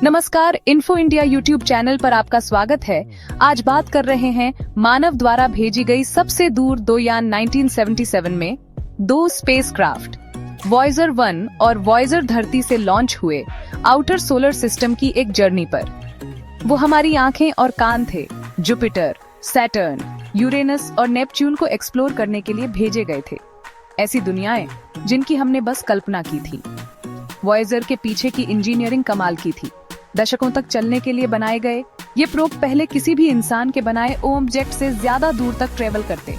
नमस्कार, info India YouTube channel पर आपका स्वागत है। आज बात कर रहे हैं मानव द्वारा भेजी गई सबसे दूर दो यान 1977 में दो स्पेसक्राफ्ट वॉयेजर 1 और वॉयेजर धरती से लॉन्च हुए आउटर सोलर सिस्टम की एक जर्नी पर। वो हमारी आंखें और कान थे। जुपिटर, सैटर्न, यूरेनस और नेपच्यून को एक्सप्लोर करने के लिए भेजे गए थे। ऐसी दुनियाएं जिनकी हमने बस कल्पना की थी। वॉयेजर के पीछे की इंजीनियरिंग कमाल की थी। दशकों तक चलने के लिए बनाए गए ये प्रोब पहले किसी भी इंसान के बनाए ऑब्जेक्ट से ज्यादा दूर तक ट्रेवल करते।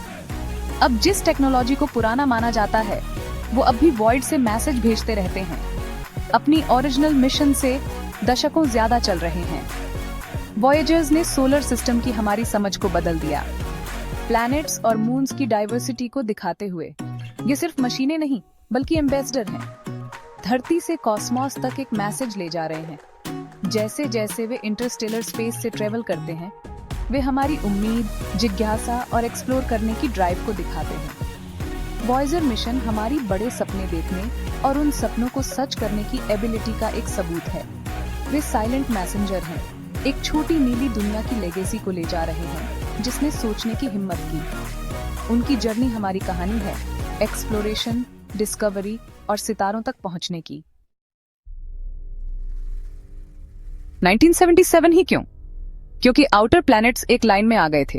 अब जिस टेक्नोलॉजी को पुराना माना जाता है वो अब भी वॉइड से मैसेज भेजते रहते हैं। अपनी ओरिजिनल मिशन से दशकों ज्यादा चल रहे हैं। वॉयेजर्स ने सोलर सिस्टम की हमारी समझ को बदल दिया। प्लैनेट्स और मून्स की डाइवर्सिटी को दिखाते हुए ये सिर्फ मशीनें नहीं बल्कि एम्बेसडर हैं। धरती से कॉस्मोस तक एक मैसेज ले जा रहे हैं। जैसे जैसे वे इंटरस्टेलर स्पेस से ट्रेवल करते हैं वे हमारी उम्मीद, जिज्ञासा और एक्सप्लोर करने की ड्राइव को दिखाते हैं। वॉयेजर मिशन हमारी बड़े सपने देखने और उन सपनों को सच करने की एबिलिटी का एक सबूत है। वे साइलेंट मैसेंजर हैं, एक छोटी नीली दुनिया की लेगेसी को ले जा रहे हैं जिसने सोचने की हिम्मत की। उनकी जर्नी हमारी कहानी है, एक्सप्लोरेशन, डिस्कवरी और सितारों तक पहुंचने की। 1977 ही क्यों? क्योंकि आउटर प्लैनेट्स एक लाइन में आ गए थे।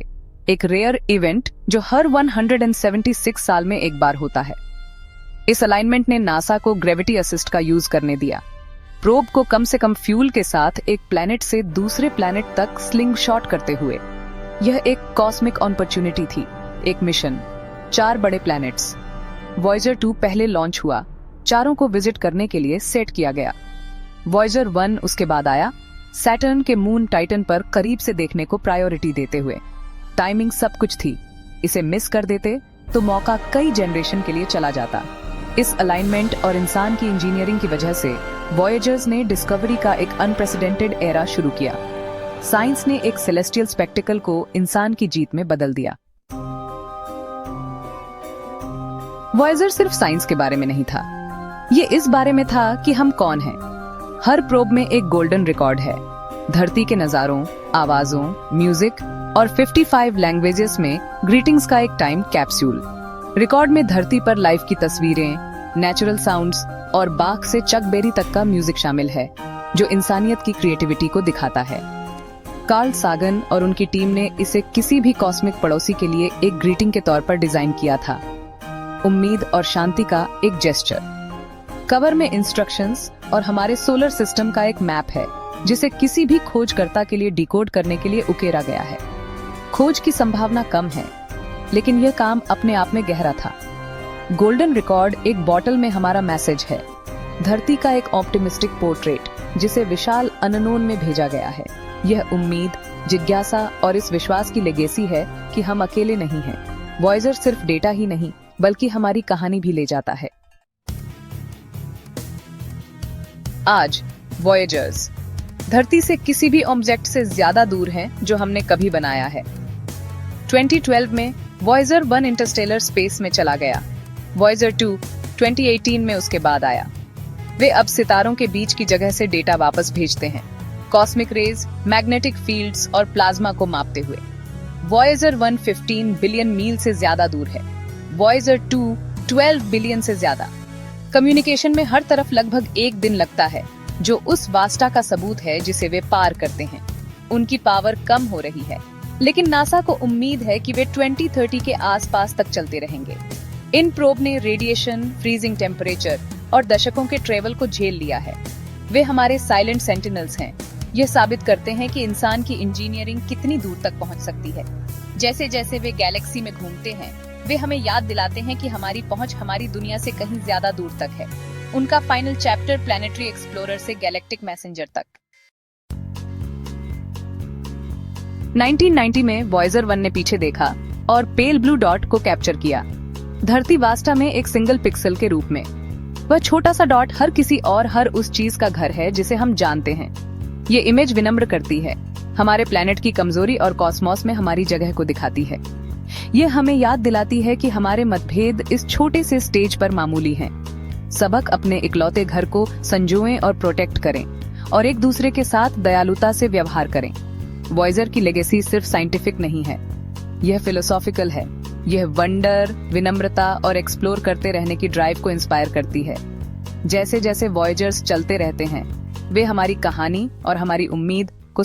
एक रेयर इवेंट जो हर 176 साल में एक बार होता है। इस अलाइनमेंट ने नासा को ग्रेविटी असिस्ट का यूज करने दिया। प्रोब को कम से कम फ्यूल के साथ एक प्लैनेट से दूसरे प्लैनेट तक स्लिंग शॉट करते हुए। यह एक कॉस्मिक अपॉर्चुनिटी थी, एक मिशन, 4 बड़े प्लैनेट्स। वॉयेजर 2 पहले लॉन्च हुआ, चारों को विजिट करने के लिए सेट किया गया। वॉयेजर 1 उसके बाद आया, सैटर्न के मून टाइटन पर करीब से देखने को प्रायोरिटी देते हुए। टाइमिंग सब कुछ थी। इसे मिस कर देते तो मौका कई जनरेशन के लिए चला जाता। इस अलाइनमेंट और इंसान की इंजीनियरिंग की वजह से वॉयेजर्स ने डिस्कवरी का एक अनप्रेसिडेंटेड एरा शुरू किया। साइंस ने एक सेलेस्टियल स्पेक्टिकल को इंसान की जीत में बदल दिया। वॉयेजर सिर्फ साइंस के बारे में नहीं था, ये इस बारे में था कि हम कौन हैं। हर प्रोब में एक गोल्डन रिकॉर्ड है, धरती के नजारों, आवाजों, म्यूजिक और 55 लैंग्वेजेस में ग्रीटिंग्स का एक टाइम कैप्सूल। रिकॉर्ड में धरती पर लाइफ की तस्वीरें, नेचुरल साउंड्स और बाघ से चक बेरी तक का म्यूजिक शामिल है जो इंसानियत की क्रिएटिविटी को दिखाता है। कार्ल सागन और उनकी टीम ने इसे किसी भी कॉस्मिक पड़ोसी के लिए एक ग्रीटिंग के तौर पर डिजाइन किया था, उम्मीद और शांति का एक जेस्चर। कवर में इंस्ट्रक्शंस और हमारे सोलर सिस्टम का एक मैप है जिसे किसी भी खोजकर्ता के लिए डिकोड करने के लिए उकेरा गया है। खोज की संभावना कम है लेकिन यह काम अपने आप में गहरा था। गोल्डन रिकॉर्ड एक बॉटल में हमारा मैसेज है, धरती का एक ऑप्टिमिस्टिक पोर्ट्रेट जिसे विशाल अननोन में भेजा गया है। यह उम्मीद, जिज्ञासा और इस विश्वास की लेगेसी है कि हम अकेले नहीं हैं। वॉयेजर सिर्फ डेटा ही नहीं बल्कि हमारी कहानी भी ले जाता है। आज वॉयेजर्स धरती से किसी भी ऑब्जेक्ट से ज्यादा दूर हैं जो हमने कभी बनाया है। 2012 में वॉयेजर 1 इंटरस्टेलर स्पेस में चला गया। वॉयेजर 2 2018 में उसके बाद आया। वे अब सितारों के बीच की जगह से डेटा वापस भेजते हैं, कॉस्मिक रेज, मैग्नेटिक फील्ड्स और प्लाज्मा को मापते हुए। वॉयेजर 1 15 बिलियन मील से ज्यादा दूर है, वॉयेजर 2 12 बिलियन से ज्यादा। कम्युनिकेशन में हर तरफ लगभग 1 दिन लगता है, जो उस वास्ता का सबूत है जिसे वे पार करते हैं। उनकी पावर कम हो रही है लेकिन नासा को उम्मीद है कि वे 2030 के आसपास तक चलते रहेंगे। इन प्रोब ने रेडिएशन, फ्रीजिंग टेम्परेचर और दशकों के ट्रेवल को झेल लिया है। वे हमारे साइलेंट सेंटिनल्स हैं। यह साबित करते हैं कि इंसान की इंजीनियरिंग कितनी दूर तक पहुंच सकती है। जैसे जैसे वे गैलेक्सी में घूमते हैं वे हमें याद दिलाते हैं कि हमारी पहुंच हमारी दुनिया से कहीं ज्यादा दूर तक है। उनका फाइनल चैप्टर प्लैनेटरी एक्सप्लोरर से गैलेक्टिक मैसेंजर तक। 1990 में वॉयेजर 1 ने पीछे देखा और पेल ब्लू डॉट को कैप्चर किया, धरती वास्ता में एक सिंगल पिक्सल के रूप में। वह छोटा सा डॉट हर किसी और हर उस चीज का घर है जिसे हम जानते हैं। ये इमेज विनम्र करती है, हमारे प्लैनेट की कमजोरी और कॉस्मोस में हमारी जगह को दिखाती है। ये हमें याद दिलाती है कि हमारे मतभेद इस छोटे से स्टेज पर मामूली हैं। सबक अपने इकलौते घर को संजोएं और प्रोटेक्ट करें और एक दूसरे के साथ दयालुता से व्यवहार करें। वॉयजर की लेगेसी सिर्फ साइंटिफिक नहीं है, यह फिलोसॉफिकल है। यह वंडर, विनम्रता और एक्सप्लोर करते रहने की ड्राइव को इंस्पायर करती है। जैसे जैसे वॉयजर्स चलते रहते हैं, वे हमारी कहानी और हमारी उम्मीद को